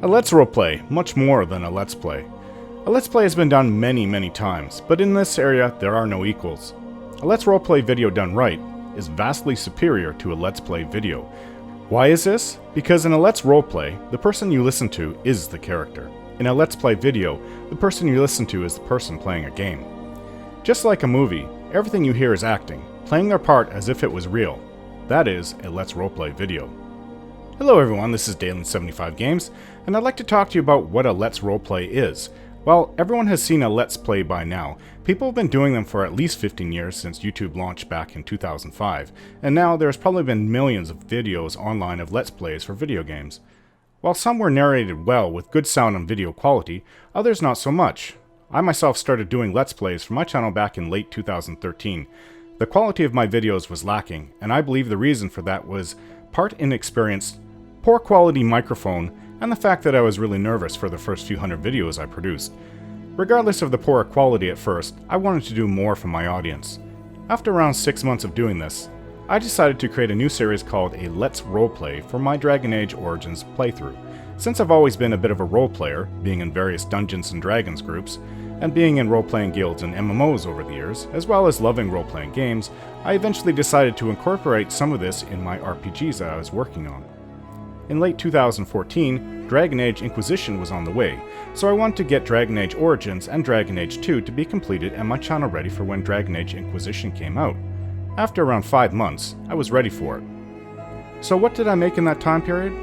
Let's Roleplay, much more than a Let's Play. A Let's Play has been done many times, but in this area there are no equals. A Let's Roleplay video done right is vastly superior to a Let's Play video. Why is this? Because in a Let's Roleplay, the person you listen to is the character. In a Let's Play video, the person you listen to is the person playing a game. Just like a movie, everything you hear is acting, playing their part as if it was real. That is a Let's Roleplay video. Hello everyone, this is Dalen75 Games, and I'd like to talk to you about what a Let's Roleplay is. Well, everyone has seen a Let's Play by now. People have been doing them for at least 15 years since YouTube launched back in 2005, and now there's probably been millions of videos online of Let's Plays for video games. While some were narrated well with good sound and video quality, others not so much. I myself started doing Let's Plays for my channel back in late 2013. The quality of my videos was lacking, and I believe the reason for that was part inexperience, poor quality microphone, and the fact that I was really nervous for the first few hundred videos I produced. Regardless of the poor quality at first, I wanted to do more for my audience. After around 6 months of doing this, I decided to create a new series called a Let's Roleplay for my Dragon Age Origins playthrough. Since I've always been a bit of a role player, being in various Dungeons and Dragons groups, and being in role-playing guilds and MMOs over the years, as well as loving role-playing games, I eventually decided to incorporate some of this in my RPGs that I was working on. In late 2014, Dragon Age Inquisition was on the way, so I wanted to get Dragon Age Origins and Dragon Age 2 to be completed and my channel ready for when Dragon Age Inquisition came out. After around 5 months, I was ready for it. So what did I make in that time period?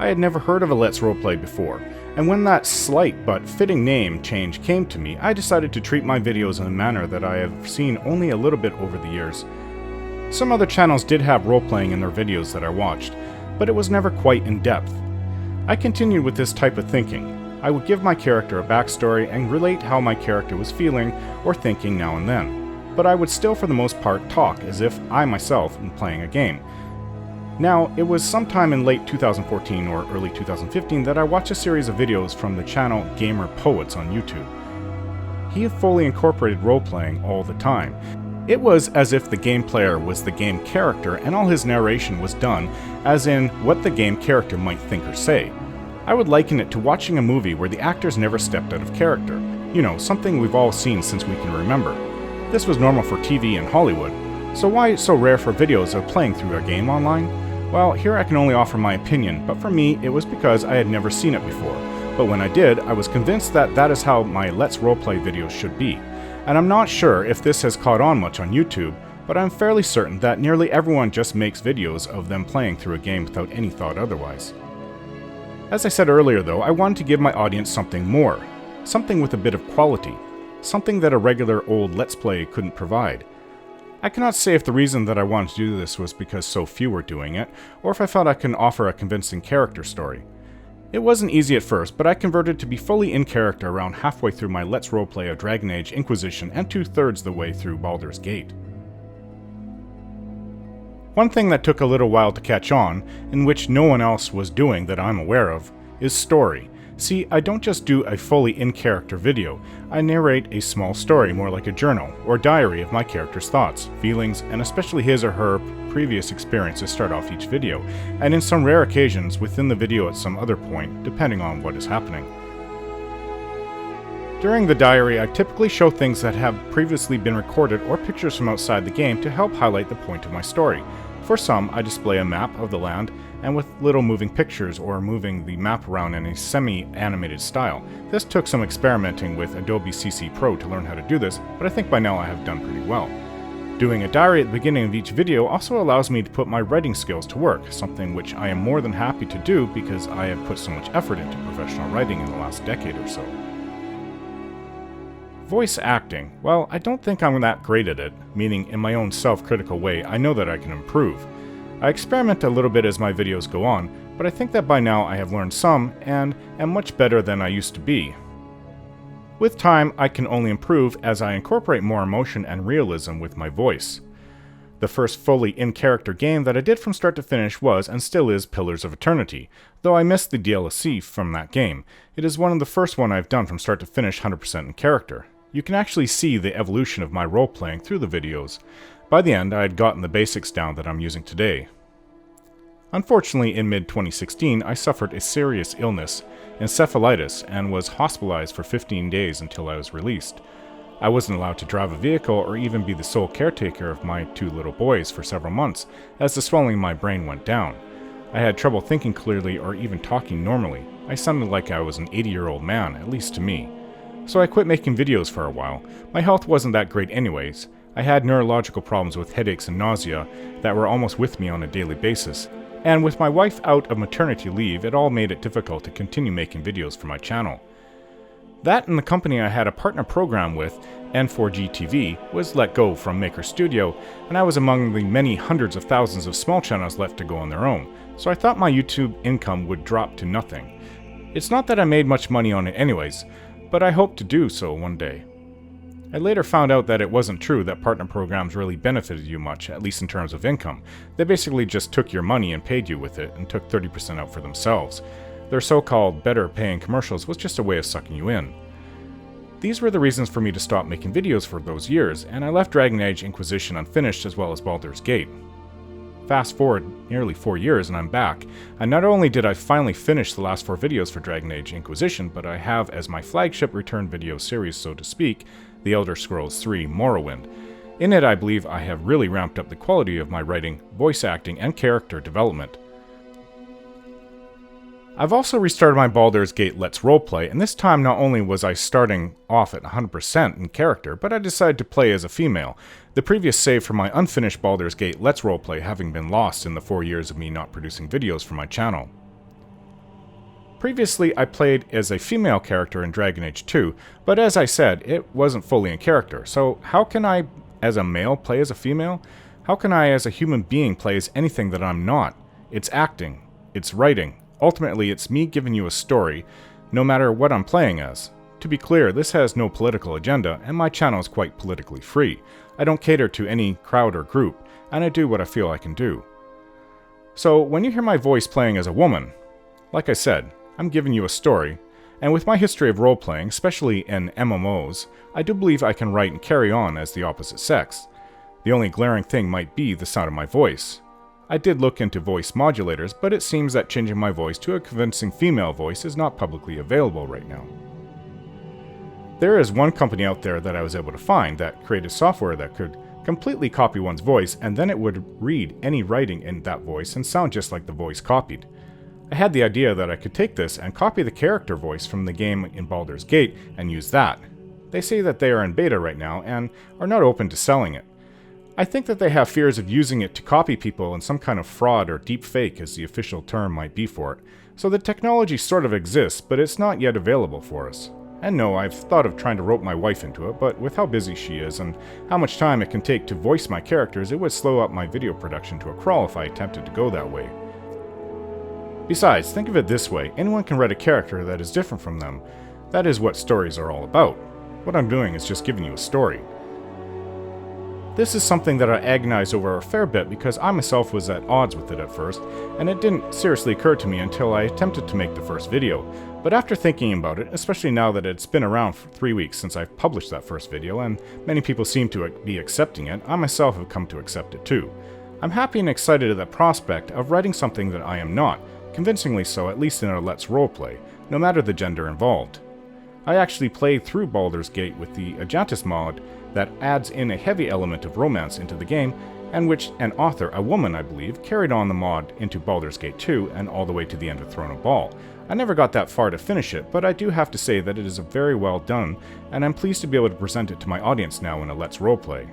I had never heard of a Let's Roleplay before, and when that slight but fitting name change came to me, I decided to treat my videos in a manner that I have seen only a little bit over the years. Some other channels did have role-playing in their videos that I watched, but it was never quite in depth. I continued with this type of thinking. I would give my character a backstory and relate how my character was feeling or thinking now and then, but I would still for the most part talk as if I myself am playing a game. Now, it was sometime in late 2014 or early 2015 that I watched a series of videos from the channel Gamer Poets on YouTube. He had fully incorporated role-playing all the time. It was as if the game player was the game character and all his narration was done as in what the game character might think or say. I would liken it to watching a movie where the actors never stepped out of character. You know, something we've all seen since we can remember. This was normal for TV and Hollywood, so why it's so rare for videos of playing through a game online? Well, here I can only offer my opinion, but for me it was because I had never seen it before. But when I did, I was convinced that that is how my Let's Roleplay videos should be. And I'm not sure if this has caught on much on YouTube, but I'm fairly certain that nearly everyone just makes videos of them playing through a game without any thought otherwise. As I said earlier though, I wanted to give my audience something more. Something with a bit of quality. Something that a regular old Let's Play couldn't provide. I cannot say if the reason that I wanted to do this was because so few were doing it, or if I felt I could offer a convincing character story. It wasn't easy at first, but I converted to be fully in character around halfway through my Let's Roleplay of Dragon Age Inquisition and 2/3 the way through Baldur's Gate. One thing that took a little while to catch on, in which no one else was doing that I'm aware of, is story. See, I don't just do a fully in-character video, I narrate a small story more like a journal or diary of my character's thoughts, feelings, and especially his or her previous experiences start off each video, and in some rare occasions within the video at some other point, depending on what is happening. During the diary, I typically show things that have previously been recorded or pictures from outside the game to help highlight the point of my story. For some, I display a map of the land, and with little moving pictures or moving the map around in a semi-animated style. This took some experimenting with Adobe CC Pro to learn how to do this, but I think by now I have done pretty well. Doing a diary at the beginning of each video also allows me to put my writing skills to work, something which I am more than happy to do because I have put so much effort into professional writing in the last decade or so. Voice acting. Well, I don't think I'm that great at it, meaning in my own self-critical way, I know that I can improve. I experiment a little bit as my videos go on, but I think that by now I have learned some and am much better than I used to be. With time, I can only improve as I incorporate more emotion and realism with my voice. The first fully in-character game that I did from start to finish was and still is Pillars of Eternity, though I missed the DLC from that game. It is one of the first one I've done from start to finish 100% in character. You can actually see the evolution of my role-playing through the videos. By the end, I had gotten the basics down that I'm using today. Unfortunately, in mid-2016, I suffered a serious illness, encephalitis, and was hospitalized for 15 days until I was released. I wasn't allowed to drive a vehicle or even be the sole caretaker of my 2 little boys for several months, as the swelling in my brain went down. I had trouble thinking clearly or even talking normally. I sounded like I was an 80-year-old man, at least to me. So I quit making videos for a while. My health wasn't that great anyways. I had neurological problems with headaches and nausea that were almost with me on a daily basis. And with my wife out of maternity leave, it all made it difficult to continue making videos for my channel. That and the company I had a partner program with, N4G TV, was let go from Maker Studio, and I was among the many hundreds of thousands of small channels left to go on their own, so I thought my YouTube income would drop to nothing. It's not that I made much money on it anyways, but I hope to do so one day. I later found out that it wasn't true that partner programs really benefited you much, at least in terms of income. They basically just took your money and paid you with it, and took 30% out for themselves. Their so-called better paying commercials was just a way of sucking you in. These were the reasons for me to stop making videos for those years, and I left Dragon Age Inquisition unfinished as well as Baldur's Gate. Fast forward nearly 4 years and I'm back, and not only did I finally finish the last 4 videos for Dragon Age Inquisition, but I have as my flagship return video series, so to speak, The Elder Scrolls III: Morrowind. In it, I believe I have really ramped up the quality of my writing, voice acting, and character development. I've also restarted my Baldur's Gate Let's Roleplay, and this time not only was I starting off at 100% in character, but I decided to play as a female, the previous save for my unfinished Baldur's Gate Let's Roleplay having been lost in the 4 years of me not producing videos for my channel. Previously, I played as a female character in Dragon Age 2, but as I said, it wasn't fully in character, so how can I, as a male, play as a female? How can I, as a human being, play as anything that I'm not? It's acting. It's writing. Ultimately, it's me giving you a story, no matter what I'm playing as. To be clear, this has no political agenda, and my channel is quite politically free. I don't cater to any crowd or group, and I do what I feel I can do. So, when you hear my voice playing as a woman, like I said, I'm giving you a story, and with my history of role-playing, especially in MMOs, I do believe I can write and carry on as the opposite sex. The only glaring thing might be the sound of my voice. I did look into voice modulators, but it seems that changing my voice to a convincing female voice is not publicly available right now. There is one company out there that I was able to find that created software that could completely copy one's voice, and then it would read any writing in that voice and sound just like the voice copied. I had the idea that I could take this and copy the character voice from the game in Baldur's Gate and use that. They say that they are in beta right now and are not open to selling it. I think that they have fears of using it to copy people in some kind of fraud or deep fake, as the official term might be for it. So the technology sort of exists, but it's not yet available for us. And no, I've thought of trying to rope my wife into it, but with how busy she is and how much time it can take to voice my characters, it would slow up my video production to a crawl if I attempted to go that way. Besides, think of it this way, anyone can write a character that is different from them. That is what stories are all about. What I'm doing is just giving you a story. This is something that I agonized over a fair bit because I myself was at odds with it at first, and it didn't seriously occur to me until I attempted to make the first video. But after thinking about it, especially now that it's been around for 3 weeks since I've published that first video, and many people seem to be accepting it, I myself have come to accept it too. I'm happy and excited at the prospect of writing something that I am not, convincingly so at least in a Let's Roleplay, no matter the gender involved. I actually played through Baldur's Gate with the Ajantis mod that adds in a heavy element of romance into the game, and which an author, a woman I believe, carried on the mod into Baldur's Gate 2 and all the way to the end of Throne of Ball. I never got that far to finish it, but I do have to say that it is very well done, and I'm pleased to be able to present it to my audience now in a Let's Roleplay.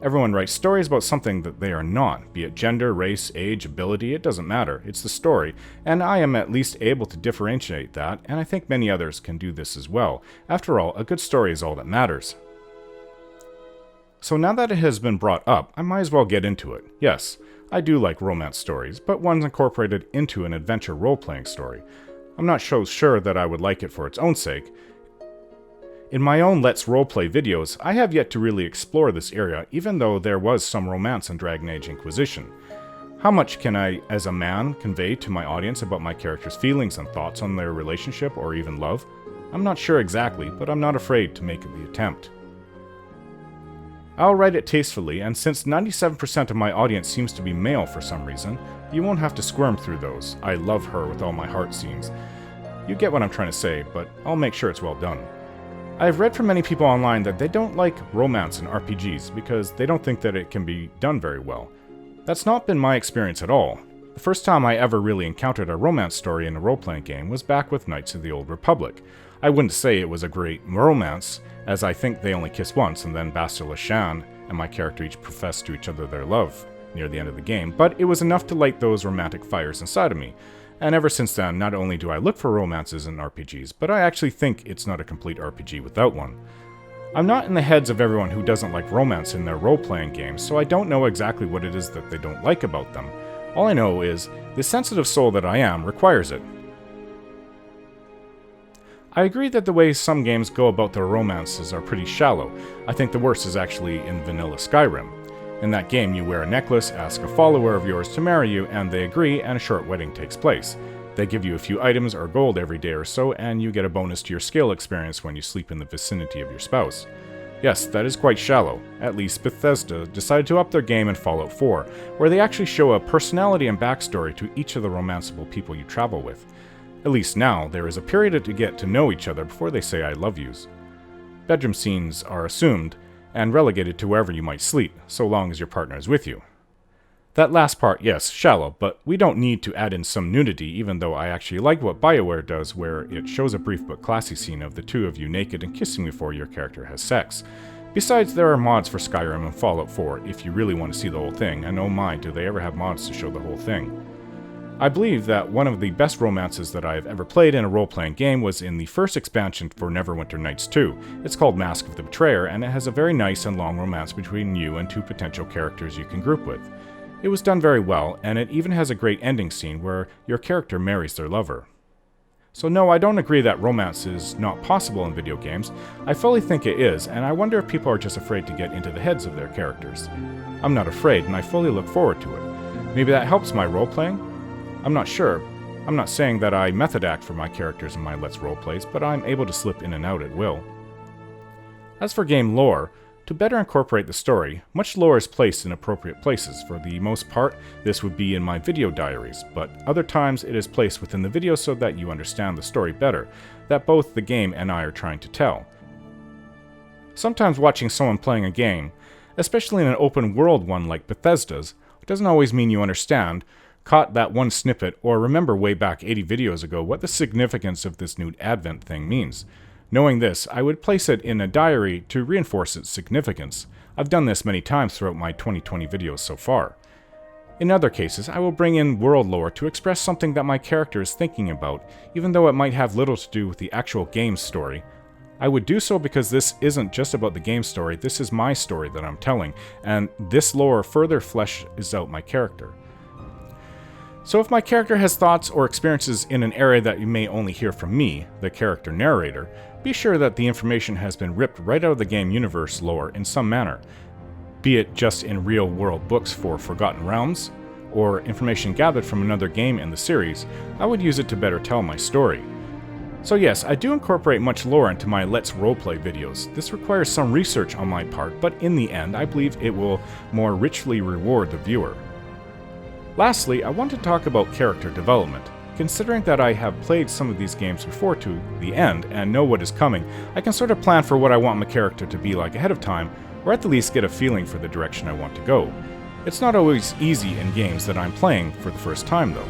Everyone writes stories about something that they are not, be it gender, race, age, ability, it doesn't matter, it's the story, and I am at least able to differentiate that, and I think many others can do this as well. After all, a good story is all that matters. So now that it has been brought up, I might as well get into it. Yes, I do like romance stories, but ones incorporated into an adventure role-playing story. I'm not so sure that I would like it for its own sake. In my own Let's Roleplay videos, I have yet to really explore this area, even though there was some romance in Dragon Age Inquisition. How much can I, as a man, convey to my audience about my character's feelings and thoughts on their relationship or even love? I'm not sure exactly, but I'm not afraid to make the attempt. I'll write it tastefully, and since 97% of my audience seems to be male for some reason, You won't have to squirm through those "I love her with all my heart" scenes. You get what I'm trying to say, but I'll make sure it's well done. I've read from many people online that they don't like romance in RPGs because they don't think that it can be done very well. That's not been my experience at all. The first time I ever really encountered a romance story in a role-playing game was back with Knights of the Old Republic. I wouldn't say it was a great romance, as I think they only kiss once and then Bastila Shan and my character each profess to each other their love near the end of the game, but it was enough to light those romantic fires inside of me. And ever since then, not only do I look for romances in RPGs, but I actually think it's not a complete RPG without one. I'm not in the heads of everyone who doesn't like romance in their role-playing games, so I don't know exactly what it is that they don't like about them. All I know is, the sensitive soul that I am requires it. I agree that the way some games go about their romances are pretty shallow. I think the worst is actually in vanilla Skyrim. In that game, you wear a necklace, ask a follower of yours to marry you, and they agree, and a short wedding takes place. They give you a few items or gold every day or so, and you get a bonus to your skill experience when you sleep in the vicinity of your spouse. Yes, that is quite shallow. At least Bethesda decided to up their game in Fallout 4, where they actually show a personality and backstory to each of the romanceable people you travel with. At least now, there is a period to get to know each other before they say "I love yous." Bedroom scenes are assumed, and relegated to wherever you might sleep, so long as your partner is with you. That last part, yes, shallow, but we don't need to add in some nudity, even though I actually like what BioWare does, where it shows a brief but classy scene of the two of you naked and kissing before your character has sex. Besides, there are mods for Skyrim and Fallout 4 if you really want to see the whole thing, and oh my, do they ever have mods to show the whole thing. I believe that one of the best romances that I have ever played in a role-playing game was in the first expansion for Neverwinter Nights 2. It's called Mask of the Betrayer, and it has a very nice and long romance between you and two potential characters you can group with. It was done very well, and it even has a great ending scene where your character marries their lover. So no, I don't agree that romance is not possible in video games. I fully think it is, and I wonder if people are just afraid to get into the heads of their characters. I'm not afraid, and I fully look forward to it. Maybe that helps my role-playing? I'm not sure. I'm not saying that I method act for my characters in my Let's Roleplays, but I'm able to slip in and out at will. As for game lore, to better incorporate the story, much lore is placed in appropriate places. For the most part, this would be in my video diaries, but other times it is placed within the video so that you understand the story better, that both the game and I are trying to tell. Sometimes watching someone playing a game, especially in an open world one like Bethesda's, doesn't always mean you understand, caught that one snippet, or remember way back 80 videos ago what the significance of this new Advent thing means. Knowing this, I would place it in a diary to reinforce its significance. I've done this many times throughout my 2020 videos so far. In other cases, I will bring in world lore to express something that my character is thinking about, even though it might have little to do with the actual game's story. I would do so because this isn't just about the game story, this is my story that I'm telling, and this lore further fleshes out my character. So if my character has thoughts or experiences in an area that you may only hear from me, the character narrator, be sure that the information has been ripped right out of the game universe lore in some manner, be it just in real-world books for Forgotten Realms, or information gathered from another game in the series. I would use it to better tell my story. So yes, I do incorporate much lore into my Let's Roleplay videos. This requires some research on my part, but in the end, I believe it will more richly reward the viewer. Lastly, I want to talk about character development. Considering that I have played some of these games before to the end and know what is coming, I can sort of plan for what I want my character to be like ahead of time, or at the least get a feeling for the direction I want to go. It's not always easy in games that I'm playing for the first time though.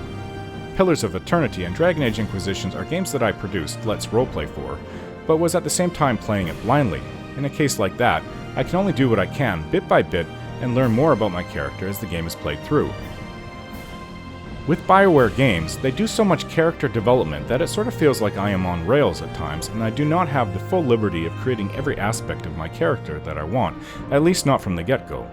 Pillars of Eternity and Dragon Age Inquisitions are games that I produced Let's Roleplay for, but was at the same time playing it blindly. In a case like that, I can only do what I can, bit by bit, and learn more about my character as the game is played through. With BioWare games, they do so much character development that it sort of feels like I am on rails at times, and I do not have the full liberty of creating every aspect of my character that I want, at least not from the get-go.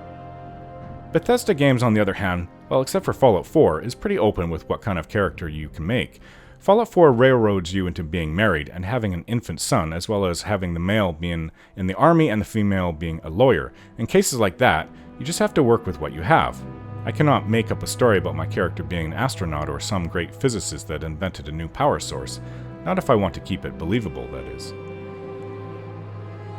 Bethesda games, on the other hand, well, except for Fallout 4, is pretty open with what kind of character you can make. Fallout 4 railroads you into being married and having an infant son, as well as having the male being in the army and the female being a lawyer. In cases like that, you just have to work with what you have. I cannot make up a story about my character being an astronaut or some great physicist that invented a new power source. Not if I want to keep it believable, that is.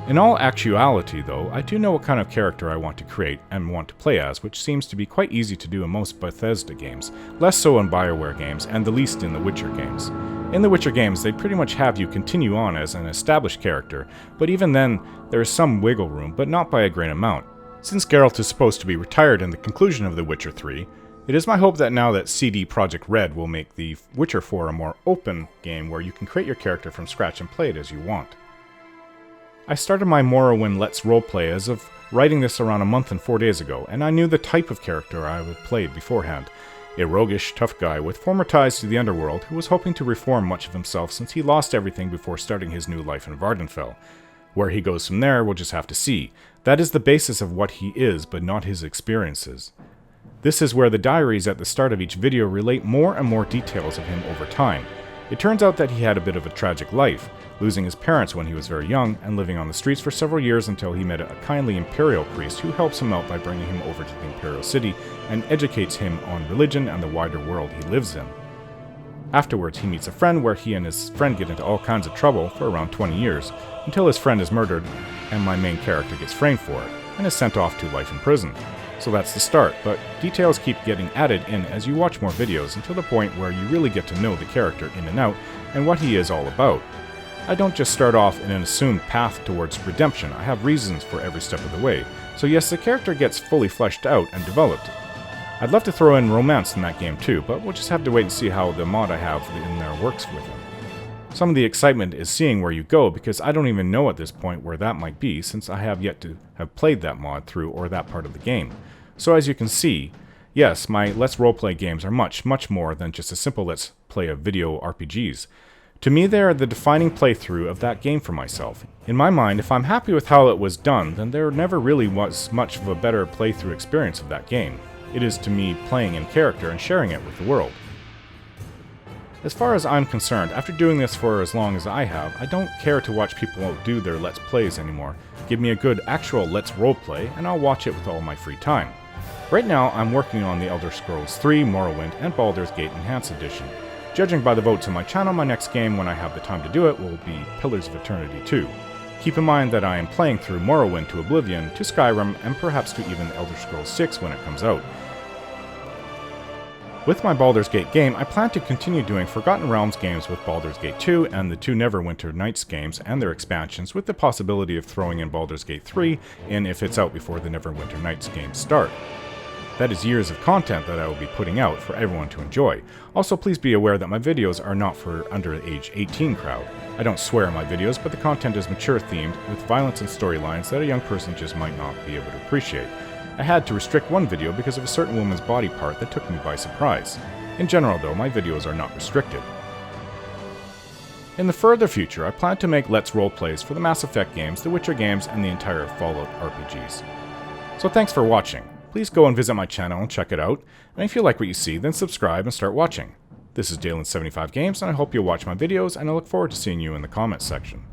In all actuality, though, I do know what kind of character I want to create and want to play as, which seems to be quite easy to do in most Bethesda games, less so in BioWare games, and the least in the Witcher games. In the Witcher games, they pretty much have you continue on as an established character, but even then, there is some wiggle room, but not by a great amount. Since Geralt is supposed to be retired in the conclusion of The Witcher 3, it is my hope that now that CD Projekt Red will make The Witcher 4 a more open game where you can create your character from scratch and play it as you want. I started my Morrowind Let's Roleplay as of writing this around a month and 4 days ago, and I knew the type of character I would play beforehand. A roguish, tough guy with former ties to the underworld who was hoping to reform much of himself since he lost everything before starting his new life in Vardenfell. Where he goes from there, we'll just have to see. That is the basis of what he is, but not his experiences. This is where the diaries at the start of each video relate more and more details of him over time. It turns out that he had a bit of a tragic life, losing his parents when he was very young and living on the streets for several years until he met a kindly imperial priest who helps him out by bringing him over to the imperial city and educates him on religion and the wider world he lives in. Afterwards, he meets a friend where he and his friend get into all kinds of trouble for around 20 years, until his friend is murdered and my main character gets framed for it, and is sent off to life in prison. So that's the start, but details keep getting added in as you watch more videos until the point where you really get to know the character in and out and what he is all about. I don't just start off in an assumed path towards redemption, I have reasons for every step of the way, so yes, the character gets fully fleshed out and developed. I'd love to throw in romance in that game too, but we'll just have to wait and see how the mod I have in there works with him. Some of the excitement is seeing where you go, because I don't even know at this point where that might be, since I have yet to have played that mod through or that part of the game. So as you can see, yes, my Let's Roleplay games are much, much more than just a simple Let's Play of video RPGs. To me, they are the defining playthrough of that game for myself. In my mind, if I'm happy with how it was done, then there never really was much of a better playthrough experience of that game. It is to me playing in character and sharing it with the world. As far as I'm concerned, after doing this for as long as I have, I don't care to watch people do their Let's Plays anymore. Give me a good actual Let's Roleplay, and I'll watch it with all my free time. Right now, I'm working on the Elder Scrolls 3, Morrowind, and Baldur's Gate Enhanced Edition. Judging by the votes on my channel, my next game, when I have the time to do it, will be Pillars of Eternity 2. Keep in mind that I am playing through Morrowind to Oblivion, to Skyrim, and perhaps to even Elder Scrolls 6 when it comes out. With my Baldur's Gate game, I plan to continue doing Forgotten Realms games with Baldur's Gate 2 and the 2 Neverwinter Nights games and their expansions, with the possibility of throwing in Baldur's Gate 3 in if it's out before the Neverwinter Nights games start. That is years of content that I will be putting out for everyone to enjoy. Also, please be aware that my videos are not for under age 18 crowd. I don't swear in my videos, but the content is mature themed with violence and storylines that a young person just might not be able to appreciate. I had to restrict one video because of a certain woman's body part that took me by surprise. In general though, my videos are not restricted. In the further future, I plan to make Let's Roleplays for the Mass Effect games, the Witcher games, and the entire Fallout RPGs. So thanks for watching. Please go and visit my channel and check it out, and if you like what you see, then subscribe and start watching. This is Dalen75 Games, and I hope you'll watch my videos, and I look forward to seeing you in the comments section.